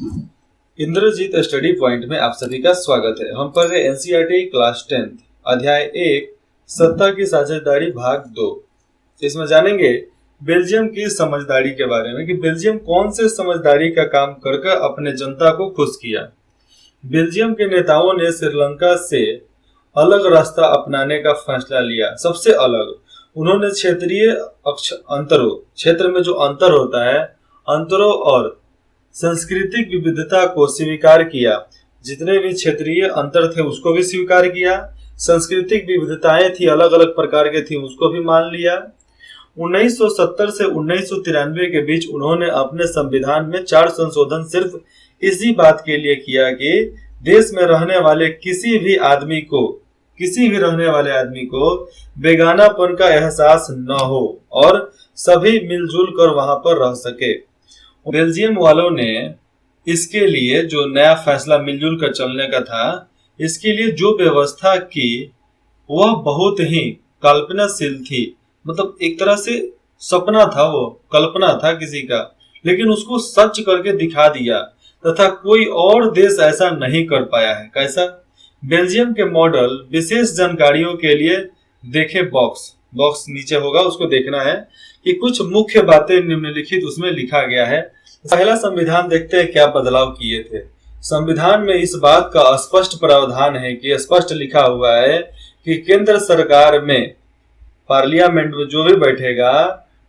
Indrajit study point में आप सभी का स्वागत है। हम पढ़ रहे एनसीईआरटी क्लास 10 अध्याय 1 सत्ता की साझेदारी भाग 2। इसमें जानेंगे बेल्जियम की समझदारी के बारे में कि बेल्जियम कौन से समझदारी का काम कर अपने जनता को खुश किया। बेल्जियम के नेताओं ने श्रीलंका से अलग रास्ता अपनाने का फैसला लिया। सबसे अलग उन्होंने क्षेत्रीय अंतरों, क्षेत्र में जो अंतर होता है, अंतरों और सांस्कृतिक विविधता को स्वीकार किया। जितने भी क्षेत्रीय अंतर थे उसको भी स्वीकार किया, सांस्कृतिक विविधताएं थी, अलग अलग प्रकार के थी, उसको भी मान लिया। 1970 से 1993 के बीच उन्होंने अपने संविधान में 4 संशोधन सिर्फ इसी बात के लिए किया कि देश में रहने वाले किसी भी रहने वाले आदमी को बेगानापन का एहसास न हो और सभी मिलजुल कर वहां पर रह सके। बेल्जियम वालों ने इसके लिए जो नया फैसला मिलजुल कर चलने का था, इसके लिए जो व्यवस्था की वह बहुत ही कल्पनाशील थी। मतलब एक तरह से सपना था, वो कल्पना था किसी का, लेकिन उसको सच करके दिखा दिया तथा कोई और देश ऐसा नहीं कर पाया है। कैसा? बेल्जियम के मॉडल विशेष जानकारियों के लिए देखे बॉक्स नीचे होगा, उसको देखना है कि कुछ मुख्य बातें निम्नलिखित उसमें लिखा गया है। पहला संविधान देखते हैं क्या बदलाव किए थे। संविधान में इस बात का स्पष्ट प्रावधान है कि स्पष्ट लिखा हुआ है कि केंद्र सरकार में पार्लियामेंट में जो भी बैठेगा,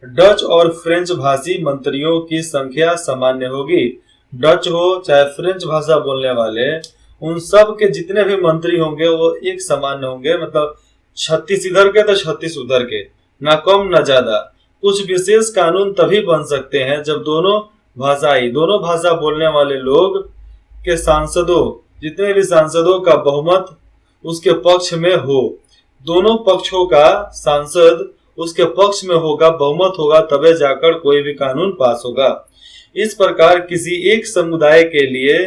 डच और फ्रेंच भाषी मंत्रियों की संख्या सामान्य होगी। डच हो चाहे फ्रेंच भाषा बोलने वाले, उन सब के जितने भी मंत्री होंगे वो एक समान होंगे। मतलब 36 इधर के तो 36 उधर के, ना कम ना ज्यादा। कुछ विशेष कानून तभी बन सकते हैं जब दोनों भाषा बोलने वाले लोग के सांसदों, जितने भी सांसदों का बहुमत उसके पक्ष में हो, दोनों पक्षों का सांसद उसके पक्ष में होगा, बहुमत होगा, तबे जाकर कोई भी कानून पास होगा। इस प्रकार किसी एक समुदाय के लिए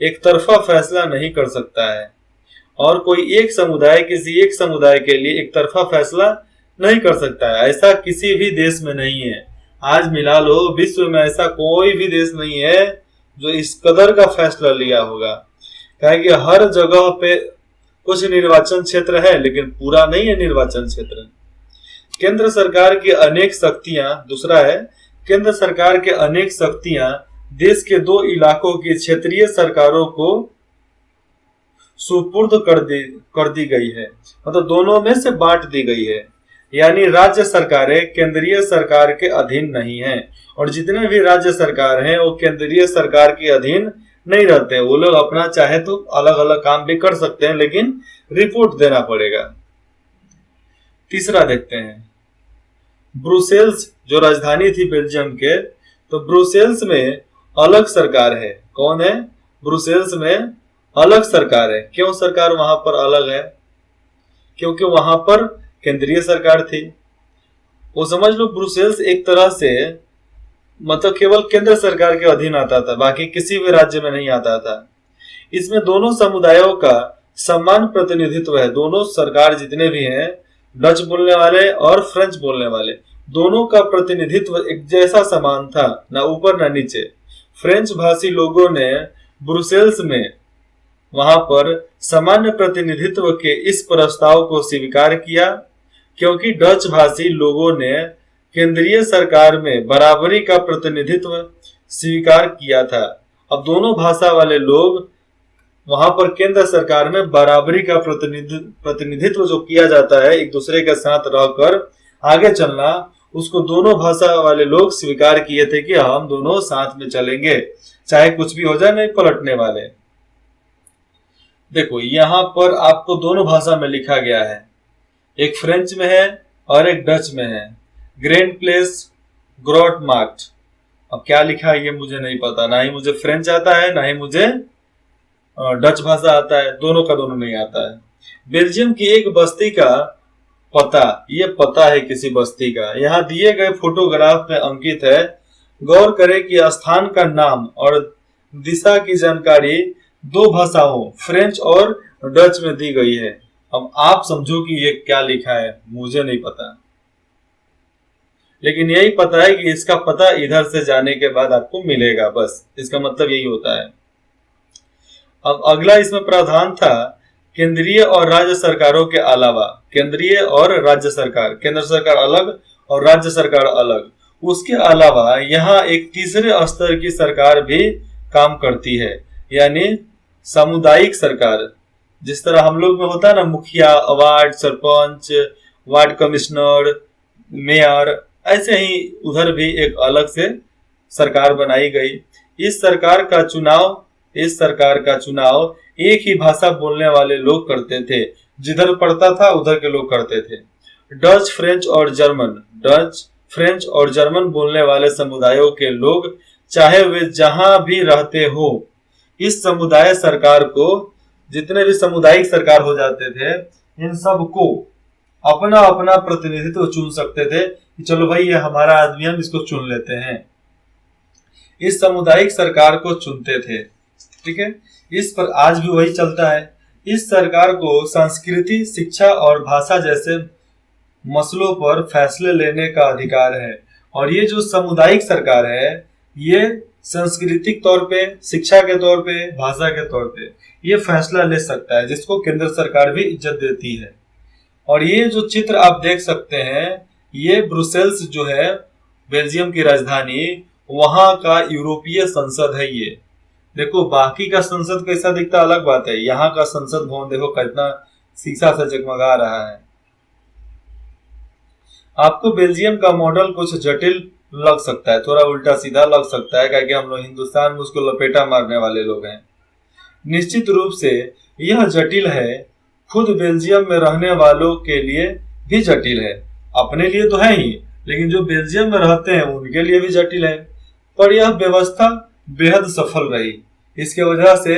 एक तरफा फैसला नहीं कर सकता है और कोई एक समुदाय किसी एक समुदाय के लिए एक तरफा फैसला नहीं कर सकता है। ऐसा किसी भी देश में नहीं है। आज मिला लो, विश्व में ऐसा कोई भी देश नहीं है जो इस कदर का फैसला लिया होगा। कि हर जगह पे कुछ निर्वाचन क्षेत्र है लेकिन पूरा नहीं है निर्वाचन क्षेत्र। केंद्र सरकार की अनेक शक्तियां, दूसरा है केंद्र सरकार के अनेक शक्तियां देश के 2 इलाकों की क्षेत्रीय सरकारों को सुपुर्द कर दी गई है। मतलब दोनों में से बांट दी गई है। यानी राज्य सरकारें केंद्रीय सरकार के अधीन नहीं हैं और जितने भी राज्य सरकार हैं वो केंद्रीय सरकार के अधीन नहीं रहते। वो लोग अपना चाहे तो अलग अलग काम भी कर सकते हैं, लेकिन रिपोर्ट देना पड़ेगा। तीसरा देखते हैं, ब्रुसेल्स जो राजधानी थी बेल्जियम के, तो ब्रुसेल्स में अलग सरकार है। कौन है? ब्रुसेल्स में अलग सरकार है। क्यों सरकार वहां पर अलग है? क्योंकि वहां पर केंद्रीय सरकार थी। वो समझ लो ब्रुसेल्स एक तरह से मतलब केवल केंद्र सरकार के अधीन आता था, बाकी किसी भी राज्य में नहीं आता था। इसमें दोनों समुदायों का समान प्रतिनिधित्व है। दोनों सरकार जितने भी हैं, डच बोलने वाले और फ्रेंच बोलने वाले, दोनों का प्रतिनिधित्व एक जैसा समान था, ना ऊपर ना नीचे। फ्रेंच भाषी लोगों ने ब्रुसेल्स में वहां पर सामान्य प्रतिनिधित्व के इस प्रस्ताव को स्वीकार किया, क्योंकि डच भाषी लोगों ने केंद्रीय सरकार में बराबरी का प्रतिनिधित्व स्वीकार किया था। अब दोनों भाषा वाले लोग वहां पर केंद्र सरकार में बराबरी का प्रतिनिधित्व जो किया जाता है, एक दूसरे के साथ रहकर आगे चलना, उसको दोनों भाषा वाले लोग स्वीकार किए थे कि हम दोनों साथ में चलेंगे, चाहे कुछ भी हो जाए, नहीं पलटने वाले। देखो यहाँ पर आपको दोनों भाषा में लिखा गया है, एक फ्रेंच में है और एक डच में है। Grand place Grote Markt. अब क्या लिखा है ये मुझे नहीं पता, ना ही मुझे फ्रेंच आता है ना ही मुझे डच भाषा आता है, दोनों का दोनों नहीं आता है। बेल्जियम की एक बस्ती का पता, ये पता है किसी बस्ती का, यहाँ दिए गए फोटोग्राफ में अंकित है। गौर करें कि स्थान का नाम और दिशा की जानकारी 2 भाषाओं फ्रेंच और डच में दी गई है। अब आप समझो कि ये क्या लिखा है, मुझे नहीं पता। लेकिन यही पता है कि इसका पता इधर से जाने के बाद आपको मिलेगा, बस इसका मतलब यही होता है। अब अगला इसमें प्रावधान था केंद्रीय और राज्य सरकारों के अलावा, केंद्रीय और राज्य सरकार, केंद्र सरकार अलग और राज्य सरकार अलग, उसके अलावा यहाँ एक तीसरे स्तर की सरकार भी काम करती है, यानी सामुदायिक सरकार। जिस तरह हम लोग में होता है ना, मुखिया, ward sarpanch, ward commissioner, mayor, ऐसे ही उधर भी एक अलग से सरकार बनाई गई। इस सरकार का चुनाव एक ही भाषा बोलने वाले लोग करते थे, जिधर पड़ता था उधर के लोग करते थे। डच, फ्रेंच और जर्मन बोलने वाले समुदायों के लोग, चाहे वे जहां भी रहते हो, इस समुदाय सरकार को, जितने भी सामुदायिक सरकार हो जाते थे, इन सब को अपना अपना प्रतिनिधित्व चुन सकते थे कि चलो भाई ये हमारा आदमी, हम इसको चुन लेते हैं। इस सामुदायिक सरकार को चुनते थे, ठीक है। इस पर आज भी वही चलता है। इस सरकार को संस्कृति, शिक्षा और भाषा जैसे मसलों पर फैसले लेने का अधिकार है। और ये जो सामुदायिक सरकार है, ये सांस्कृतिक तौर पे, शिक्षा के तौर पे, भाषा के तौर पे ये फैसला ले सकता है, जिसको केंद्र सरकार भी इज्जत देती है। और ये जो चित्र आप देख सकते हैं, ये ब्रुसेल्स जो है बेल्जियम की राजधानी, वहां का यूरोपीय संसद है। ये देखो, बाकी का संसद कैसा दिखता अलग बात है, यहाँ का संसद भवन देखो कितना शीशा से जगमगा रहा है। आपको बेल्जियम का मॉडल कुछ जटिल लग सकता है, थोड़ा उल्टा सीधा लग सकता है, क्योंकि हम लोग हिंदुस्तान में उसको लपेटा मारने वाले लोग हैं। निश्चित रूप से यह जटिल है, खुद बेल्जियम में रहने वालों के लिए भी जटिल है। अपने लिए तो है ही, लेकिन जो बेल्जियम में रहते हैं उनके लिए भी जटिल है। पर यह व्यवस्था बेहद सफल रही। इसके वजह से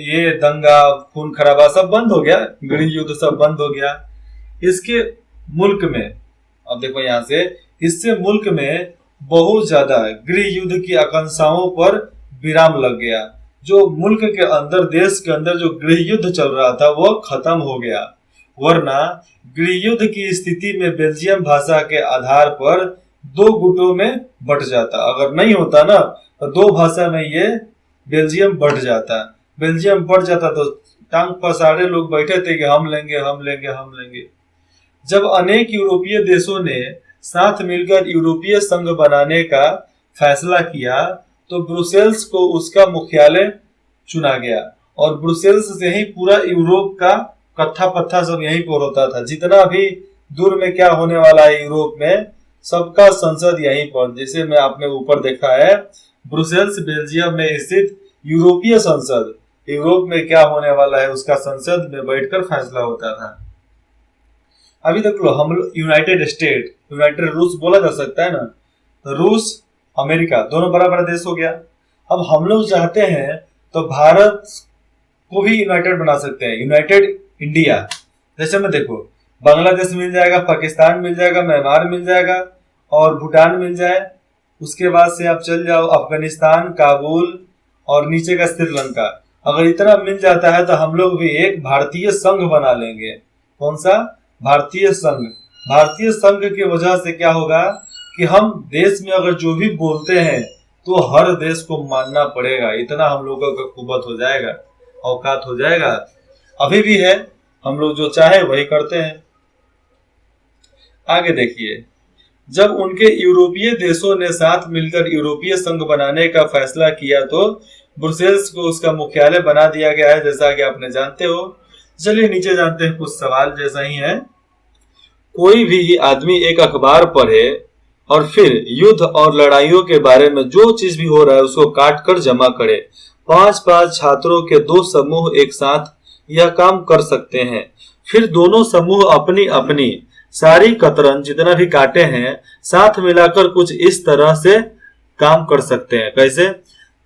ये दंगा, खून खराबा सब बंद हो गया, गृह युद्ध सब बंद हो गया। इसके मुल्क में, अब देखो यहाँ से, इससे मुल्क में बहुत ज्यादा गृह युद्ध की आकांक्षाओं पर विराम लग गया। जो मुल्क के अंदर, देश के अंदर जो गृह युद्ध चल रहा था वो खत्म हो गया। वरना गृह युद्ध की स्थिति में बेल्जियम भाषा के आधार पर दो गुटों में बट जाता। अगर नहीं होता ना तो दो भाषा में ये बेल्जियम बढ़ जाता। बेल्जियम बढ़ जाता तो टांग पसारे लोग बैठे थे कि हम लेंगे, हम लेंगे, हम लेंगे। जब अनेक यूरोपीय देशों ने साथ मिलकर यूरोपीय संघ बनाने का फैसला किया तो ब्रुसेल्स को उसका मुख्यालय चुना गया। और ब्रुसेल्स से ही पूरा यूरोप का कत्था पत्था सब यहीं पर होता था। जितना भी दूर में क्या होने वाला है यूरोप में, सबका संसद यहीं पर, जैसे मैं आपने ऊपर देखा है, ब्रुसेल्स बेल्जियम में स्थित यूरोपीय संसद, यूरोप में क्या होने वाला है उसका संसद में बैठकर फैसला होता था। अभी तक लो, हम लोग यूनाइटेड स्टेट, यूनाइटेड रूस बोला जा सकता है ना, तो रूस अमेरिका दोनों बड़ा बड़ा देश हो गया। अब हम लोग चाहते हैं तो भारत को भी यूनाइटेड बना सकते हैं, यूनाइटेड इंडिया। जैसे में देखो, बांग्लादेश मिल जाएगा, पाकिस्तान मिल जाएगा, म्यांमार मिल जाएगा और भूटान मिल जाए। उसके बाद से आप चल जाओ अफगानिस्तान, काबुल और नीचे का श्रीलंका। अगर इतना मिल जाता है तो हम लोग भी एक भारतीय संघ बना लेंगे। कौन सा? भारतीय संघ। भारतीय संघ की वजह से क्या होगा कि हम देश में अगर जो भी बोलते हैं तो हर देश को मानना पड़ेगा। इतना हम लोगों का कुवत हो जाएगा, औकात हो जाएगा। अभी भी है, हम लोग जो चाहे वही करते हैं। आगे देखिए, जब उनके यूरोपीय देशों ने साथ मिलकर यूरोपीय संघ बनाने का फैसला किया तो ब्रुसेल्स को उसका मुख्यालय बना दिया गया है, जैसा कि आपने जानते हो। चलिए नीचे जानते हैं, कुछ सवाल जैसा ही है। कोई भी आदमी एक अखबार पढ़े और फिर युद्ध और लड़ाइयों के बारे में जो चीज भी हो रहा है उसको काट कर जमा करे। 5-5 छात्रों के 2 समूह एक साथ यह काम कर सकते हैं। फिर दोनों समूह अपनी अपनी सारी कतरन जितना भी काटे हैं साथ मिलाकर कुछ इस तरह से काम कर सकते हैं। कैसे?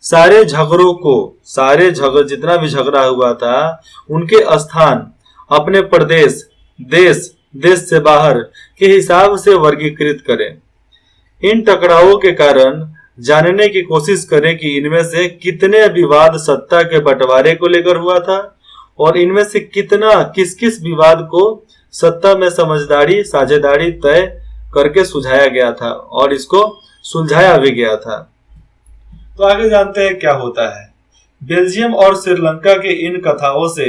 सारे झगड़ों जितना भी झगड़ा हुआ था उनके स्थान अपने प्रदेश, देश से बाहर के हिसाब से वर्गीकृत करें। इन टकरावों के कारण जानने की कोशिश करें कि इनमें से कितने विवाद सत्ता के बंटवारे को लेकर हुआ था और इनमें से कितना किस किस विवाद को सत्ता में समझदारी, साझेदारी तय करके सुझाया गया था और इसको सुलझाया भी गया था। तो आगे जानते हैं क्या होता है। बेल्जियम और श्रीलंका के इन कथाओं से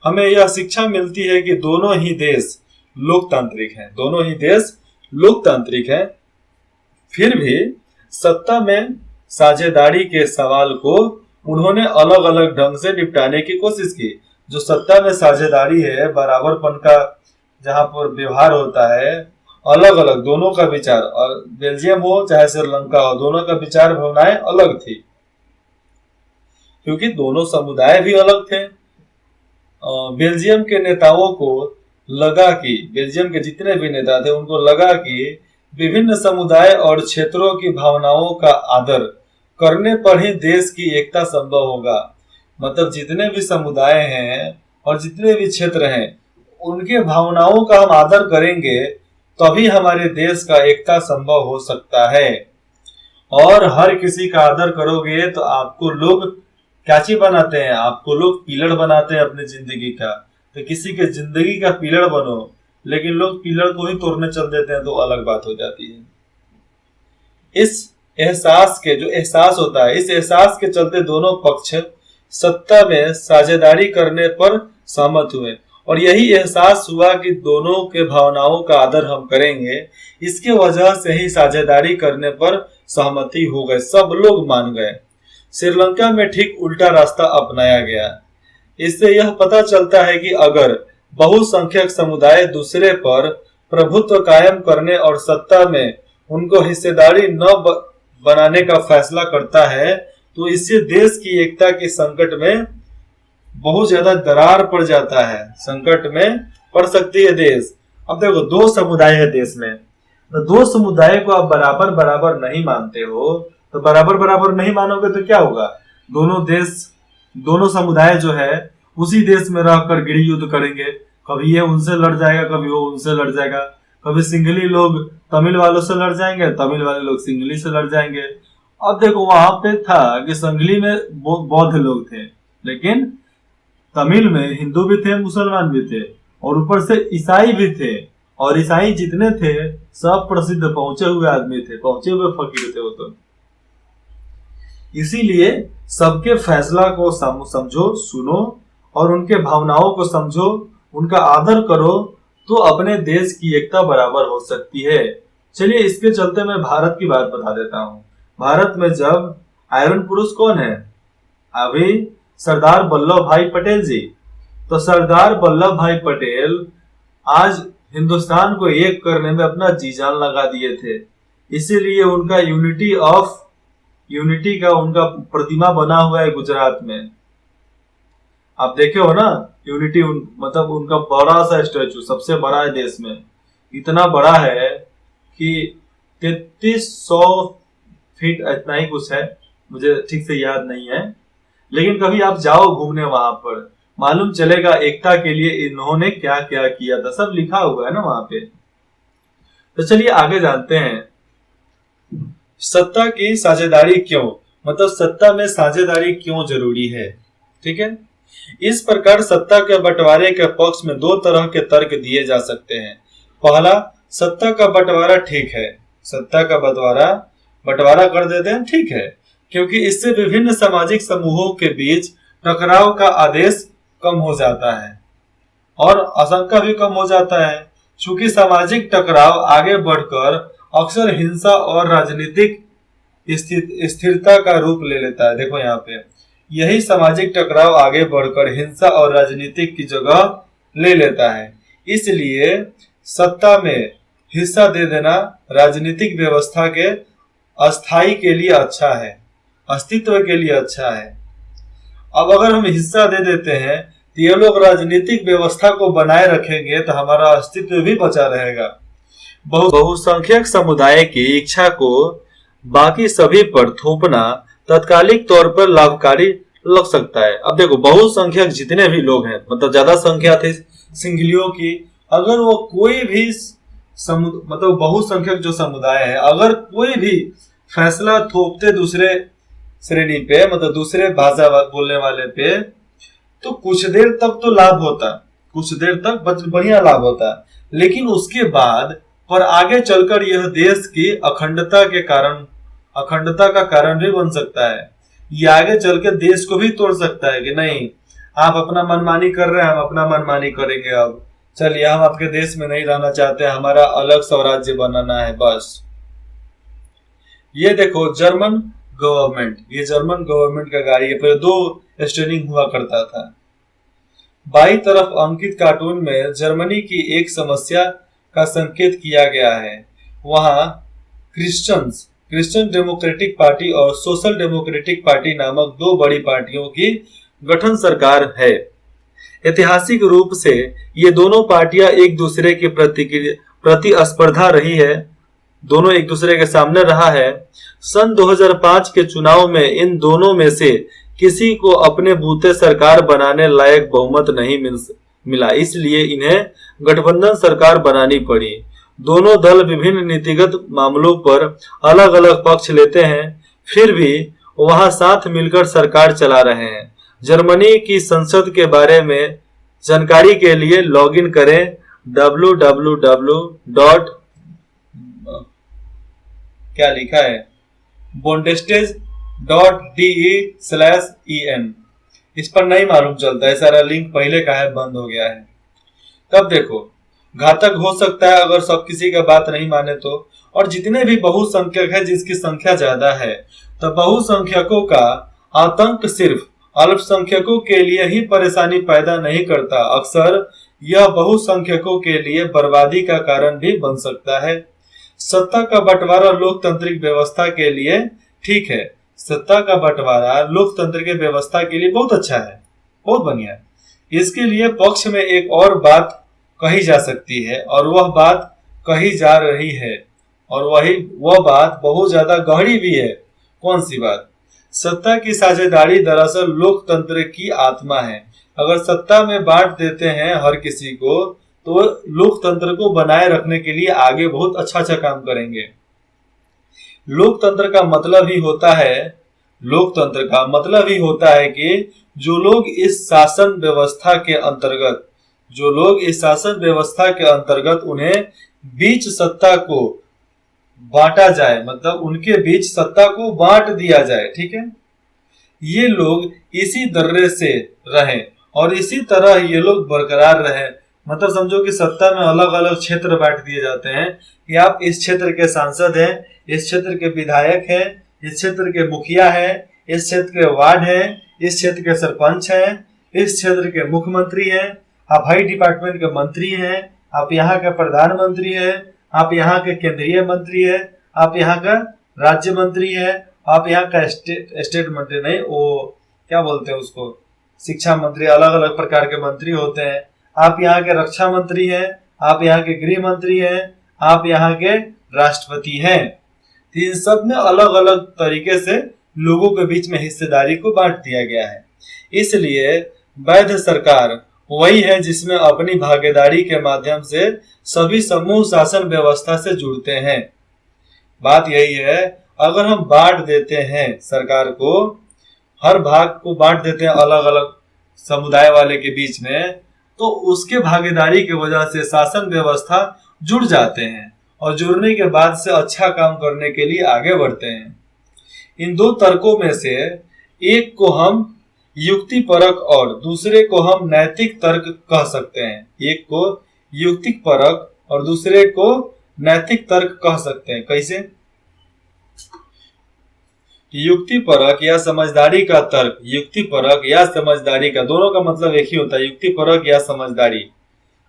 हमें यह शिक्षा मिलती है कि दोनों ही देश लोकतांत्रिक हैं। फिर भी सत्ता में साझेदारी के सवाल को उन्होंने अलग अलग ढंग से निपटाने की कोशिश की। जो सत्ता में साझेदारी है, बराबरपन का जहां पर व्यवहार होता है, अलग अलग दोनों का विचार, और बेल्जियम हो चाहे श्रीलंका हो, दोनों का विचार भावनाएं अलग थी, क्योंकि दोनों समुदाय भी अलग थे। बेल्जियम के नेताओं को लगा कि, बेल्जियम के जितने भी नेता थे उनको लगा कि विभिन्न समुदाय और क्षेत्रों की भावनाओं का आदर करने पर ही देश की एकता संभव होगा। मतलब जितने भी समुदाय हैं और जितने भी क्षेत्र हैं, उनके भावनाओं का हम आदर करेंगे तभी हमारे देश का एकता संभव हो सकता है। और हर किसी का आदर करोगे तो आपको लोग क्या चीज बनाते हैं, आपको लोग पिलर बनाते हैं अपनी जिंदगी का। तो किसी के जिंदगी का पिलर बनो, लेकिन लोग पिलर को ही तोड़ने चल देते हैं तो अलग बात हो जाती है। इस एहसास के जो एहसास होता है, इस एहसास के चलते दोनों पक्ष सत्ता में साझेदारी करने पर सहमत हुए, और यही एहसास हुआ कि दोनों के भावनाओं का आदर हम करेंगे। इसके वजह से ही साझेदारी करने पर सहमति हो गए, सब लोग मान गए। श्रीलंका में ठीक उल्टा रास्ता अपनाया गया। इससे यह पता चलता है कि अगर बहुसंख्यक समुदाय दूसरे पर प्रभुत्व कायम करने और सत्ता में उनको हिस्सेदारी न बनाने का फैसला करता है, तो इससे देश की एकता के संकट में बहुत ज्यादा दरार पड़ जाता है, संकट में पड़ सकती है देश। अब देखो, दो समुदाय है देश में, तो दो समुदाय को आप बराबर बराबर नहीं मानते हो, तो बराबर बराबर नहीं मानोगे तो क्या होगा, दोनों समुदाय जो है उसी देश में रहकर गृह युद्ध करेंगे। कभी ये उनसे लड़ जाएगा, कभी वो उनसे लड़ जाएगा, कभी सिंगली लोग तमिल वालों से लड़ जाएंगे, तमिल वाले लोग सिंगली से लड़ जाएंगे। अब देखो, वहां पे था कि संगली में बौद्ध लोग थे, लेकिन तमिल में हिंदू भी थे, मुसलमान भी थे, और ऊपर से ईसाई भी थे। और ईसाई जितने थे सब प्रसिद्ध पहुंचे हुए आदमी थे, पहुंचे हुए फकीर थे वो तो। इसीलिए सबके फैसला को समझो, सुनो, और उनके भावनाओं को समझो, उनका आदर करो, तो अपने देश की एकता बराबर हो सकती है। चलिए, इसके चलते मैं भारत की बात बता देता हूँ। भारत में जब आयरन पुरुष कौन है, अभी सरदार वल्लभ भाई पटेल जी। तो सरदार वल्लभ भाई पटेल आज हिंदुस्तान को एक करने में अपना जी जान लगा दिए थे। इसीलिए उनका यूनिटी का उनका प्रतिमा बना हुआ है गुजरात में। आप देखे हो ना, यूनिटी मतलब उनका बड़ा सा स्टैचू, सबसे बड़ा है देश में। इतना बड़ा है कि 3300 फीट इतना ही कुछ है, मुझे ठीक से याद नहीं है। लेकिन कभी आप जाओ घूमने वहां पर, मालूम चलेगा एकता के लिए इन्होंने क्या क्या किया था, सब लिखा हुआ है ना वहां पे। तो चलिए आगे जानते हैं, सत्ता की साझेदारी क्यों, मतलब सत्ता में साझेदारी क्यों जरूरी है। ठीक है, इस प्रकार सत्ता के बंटवारे के पक्ष में दो तरह के तर्क दिए जा सकते हैं। पहला, सत्ता का बंटवारा ठीक है, सत्ता का बंटवारा कर देते हैं, ठीक है, क्योंकि इससे विभिन्न सामाजिक समूहों के बीच टकराव का आदेश कम हो जाता है और आशंका भी कम हो जाता है। चूंकि सामाजिक टकराव आगे बढ़कर अक्सर हिंसा और राजनीतिक स्थिरता का रूप ले लेता है। देखो यहाँ पे, यही सामाजिक टकराव आगे बढ़कर हिंसा और राजनीतिक की जगह ले लेता है। इसलिए सत्ता में हिस्सा दे देना राजनीतिक व्यवस्था के अस्थाई के लिए अच्छा है, अस्तित्व के लिए अच्छा है। अब अगर हम हिस्सा दे देते हैं तो ये लोग राजनीतिक व्यवस्था को बनाए रखेंगे तो हमारा अस्तित्व भी बचा रहेगा। बहुसंख्यक समुदाय की इच्छा को बाकी सभी पर थोपना तात्कालिक तौर पर लाभकारी लग सकता है। अब देखो, बहुसंख्यक जितने भी लोग हैं, मतलब ज्यादा संख्या थी सिंगलियों की, अगर वो कोई भी मतलब बहुसंख्यक जो समुदाय है, अगर कोई भी फैसला थोपते दूसरे श्रेणी पे, मतलब दूसरे भाषा बोलने वाले पे, तो कुछ देर तक तो लाभ होता, कुछ देर तक बढ़िया लाभ होता, लेकिन उसके बाद पर आगे चलकर यह देश की अखंडता का कारण भी बन सकता है। ये आगे चल के देश को भी तोड़ सकता है कि नहीं, आप अपना मनमानी कर रहे हैं, हम अपना मनमानी करेंगे, अब चलिए हम आपके देश में नहीं रहना चाहते, हमारा अलग स्वराज्य बनाना है बस। ये देखो जर्मन गवर्नमेंट, ये जर्मन गवर्नमेंट का गाड़ी है, पहले 2 स्टेयरिंग हुआ करता था। बाई तरफ अंकित कार्टून में जर्मनी की एक समस्या का संकेत किया गया है। वहां क्रिश्चियन डेमोक्रेटिक पार्टी और सोशल डेमोक्रेटिक पार्टी नामक 2 बड़ी पार्टियों की गठन सरकार है। ऐतिहासिक रूप से ये दोनों पार्टियां एक दूसरे के प्रतिस्पर्धा रही है, दोनों एक दूसरे के सामने रहा है। सन 2005 के चुनाव में इन दोनों में से किसी को अपने बूते सरकार बनाने लायक बहुमत नहीं मिला, इसलिए इन्हें गठबंधन सरकार बनानी पड़ी। दोनों दल विभिन्न नीतिगत मामलों पर अलग अलग पक्ष लेते हैं, फिर भी वहां साथ मिलकर सरकार चला रहे हैं। जर्मनी की संसद के बारे में जानकारी के लिए लॉगिन करें www. क्या लिखा है bundestag.de/en। इस पर नहीं मालूम चलता है, सारा लिंक पहले का है, बंद हो गया है। तब देखो घातक हो सकता है अगर सब किसी का बात नहीं माने तो। और जितने भी बहुसंख्यक है, जिसकी संख्या ज्यादा है, तो बहुसंख्यकों का आतंक सिर्फ अल्पसंख्यकों के लिए ही परेशानी पैदा नहीं करता, अक्सर यह बहुसंख्यकों के लिए बर्बादी का कारण भी बन सकता है। सत्ता का बंटवारा लोकतांत्रिक व्यवस्था के लिए ठीक है, सत्ता का बंटवारा लोकतंत्र के व्यवस्था के लिए बहुत अच्छा है, बहुत बढ़िया है। इसके लिए पक्ष में एक और बात कही जा सकती है, और वह बात कही जा रही है, और वह बात बहुत ज्यादा गहरी भी है। कौन सी बात? सत्ता की साझेदारी दरअसल लोकतंत्र की आत्मा है। अगर सत्ता में बांट देते हैं हर किसी को, तो लोकतंत्र को बनाए रखने के लिए आगे बहुत अच्छा काम करेंगे। लोकतंत्र का मतलब ही होता है कि जो लोग इस शासन व्यवस्था के अंतर्गत उन्हें बीच सत्ता को बांटा जाए, मतलब उनके बीच सत्ता को बांट दिया जाए, ठीक है। ये लोग इसी दर्रे से रहें और इसी तरह ये लोग बरकरार रहें। मतलब समझो कि सत्ता में अलग अलग क्षेत्र बांट दिए जाते हैं कि आप इस क्षेत्र के सांसद हैं, इस क्षेत्र के विधायक हैं, इस क्षेत्र के मुखिया हैं, इस क्षेत्र के वार्ड हैं, इस क्षेत्र के सरपंच हैं, इस क्षेत्र के मुख्यमंत्री हैं, आप हाई डिपार्टमेंट के मंत्री हैं, आप यहाँ के प्रधानमंत्री हैं, आप यहाँ के केंद्रीय मंत्री हैं, आप यहाँ का राज्य मंत्री हैं, आप यहाँ का स्टेट मंत्री नहीं, वो क्या बोलते हैं उसको, शिक्षा मंत्री, अलग अलग प्रकार के मंत्री होते हैं। आप यहाँ के रक्षा मंत्री हैं, आप यहाँ के गृह मंत्री हैं, आप यहाँ के राष्ट्रपति हैं। इन सब में अलग अलग तरीके से लोगों के बीच में हिस्सेदारी को बांट दिया गया है। इसलिए वैध सरकार वही है जिसमें अपनी भागीदारी के माध्यम से सभी समूह शासन व्यवस्था से जुड़ते हैं। बात यही है, अगर हम बांट देते हैं सरकार को, हर भाग को बांट देते हैं अलग अलग समुदाय वाले के बीच में, तो उसके भागीदारी की वजह से शासन व्यवस्था जुड़ जाते हैं और जुड़ने के बाद से अच्छा काम करने के लिए आगे बढ़ते हैं। इन 2 तर्कों में से एक को हम युक्तिपरक और दूसरे को हम नैतिक तर्क कह सकते हैं। एक को युक्तिपरक और दूसरे को नैतिक तर्क कह सकते हैं। कैसे? युक्तिपरक या समझदारी का तर्क, युक्तिपरक या समझदारी का, दोनों का मतलब एक ही होता है, युक्तिपरक या समझदारी।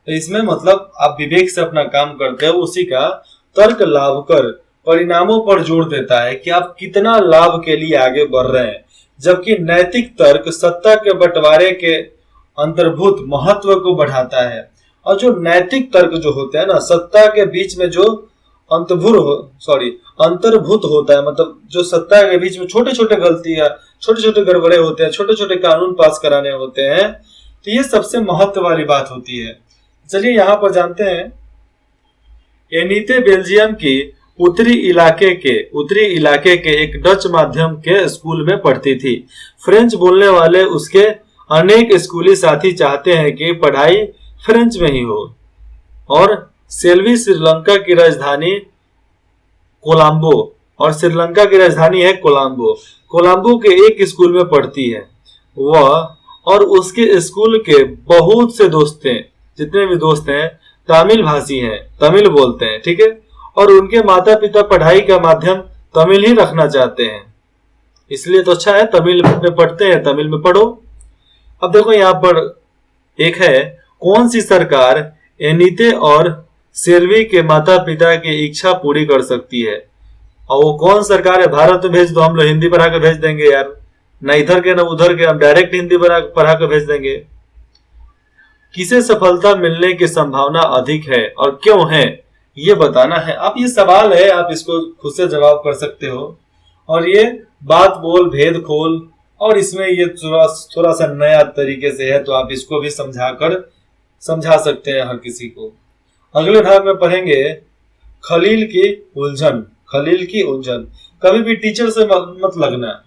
तो इसमें मतलब आप विवेक से अपना काम करते हो, उसी का तर्क लाभ कर परिणामों पर जोर देता है कि आप कितना लाभ के लिए आगे बढ़ रहे हैं। जबकि नैतिक तर्क सत्ता के बंटवारे के अंतर्भूत महत्व को बढ़ाता है। और जो नैतिक तर्क जो होते हैं ना, सत्ता के बीच में जो अंतर्भूत होता है, मतलब जो सत्ता के बीच में छोटे छोटे गलतियां, छोटे छोटे गड़बड़े होते हैं, छोटे छोटे कानून पास कराने होते हैं, तो ये सबसे महत्व वाली बात होती है। चलिए यहाँ पर जानते हैं, एनीते बेल्जियम की उत्तरी इलाके के एक डच माध्यम के स्कूल में पढ़ती थी। फ्रेंच बोलने वाले उसके अनेक स्कूली साथी चाहते हैं कि पढ़ाई फ्रेंच में ही हो और सेल्वी श्रीलंका की राजधानी कोलंबो, और श्रीलंका की राजधानी है कोलंबो। कोलंबो के एक स्कूल में पढ़ती है वह, और उसके स्कूल के बहुत से दोस्त हैं, जितने भी दोस्त हैं तमिल भाषी हैं, तमिल बोलते हैं, ठीक है। और उनके माता पिता पढ़ाई का माध्यम तमिल ही रखना चाहते हैं, इसलिए तो अच्छा है तमिल में पढ़ते हैं, तमिल में पढ़ो। अब देखो यहाँ पर एक है, कौन सी सरकार एनीते और सेल्वी के माता पिता की इच्छा पूरी कर सकती है? और वो कौन सरकार है? भारत में भेज दो, हम लोग हिंदी पढ़ा के भेज देंगे यार, न इधर के न उधर के, हम डायरेक्ट हिंदी पढ़ा के भेज देंगे। किसे सफलता मिलने की संभावना अधिक है और क्यों है, ये बताना है। आप ये सवाल है, आप इसको खुद से जवाब कर सकते हो। और ये बात बोल भेद खोल, और इसमें ये थोड़ा सा नया तरीके से है, तो आप इसको भी समझा सकते हैं हर किसी को। अगले भाग में पढ़ेंगे खलील की उलझन। खलील की उलझन, कभी भी टीचर से मत लगना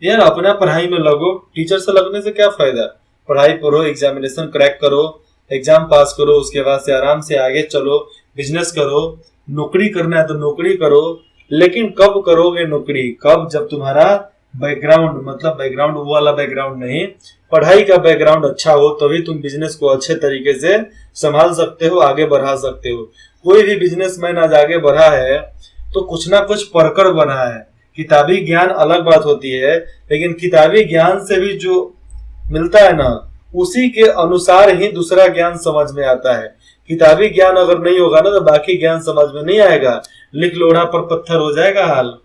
यार, अपना पढ़ाई में लगो। टीचर से लगने से क्या फायदा? पढ़ाई पढ़ो, एग्जामिनेशन क्रैक करो, एग्जाम पास करो, उसके बाद से आराम से आगे चलो, बिजनेस करो, नौकरी करना है तो नौकरी करो। लेकिन कब करोगे नौकरी? कब? जब तुम्हारा बैकग्राउंड, मतलब बैकग्राउंड वो वाला बैकग्राउंड नहीं, पढ़ाई का बैकग्राउंड अच्छा हो, तभी तुम बिजनेस को अच्छे तरीके से संभाल सकते हो, आगे बढ़ा सकते हो। कोई भी बिजनेसमैन आज आगे बढ़ा है तो कुछ ना कुछ पढ़कर बढ़ा है। किताबी ज्ञान अलग बात होती है, लेकिन किताबी ज्ञान से भी जो मिलता है ना, उसी के अनुसार ही दूसरा ज्ञान समझ में आता है। किताबी ज्ञान अगर नहीं होगा ना तो बाकी ज्ञान समझ में नहीं आएगा, लिख लोढ़ा पर पत्थर हो जाएगा हाल।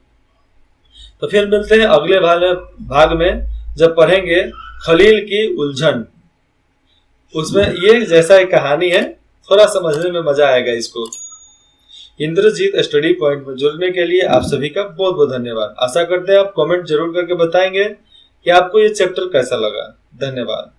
तो फिर मिलते हैं अगले भाग में, जब पढ़ेंगे खलील की उलझन। उसमें ये जैसा एक कहानी है, थोड़ा समझने में मजा आएगा इसको। इंद्रजीत स्टडी पॉइंट में जुड़ने के लिए आप सभी का बहुत बहुत धन्यवाद। आशा करते हैं आप कमेंट जरूर करके बताएंगे कि आपको ये चैप्टर कैसा लगा। धन्यवाद।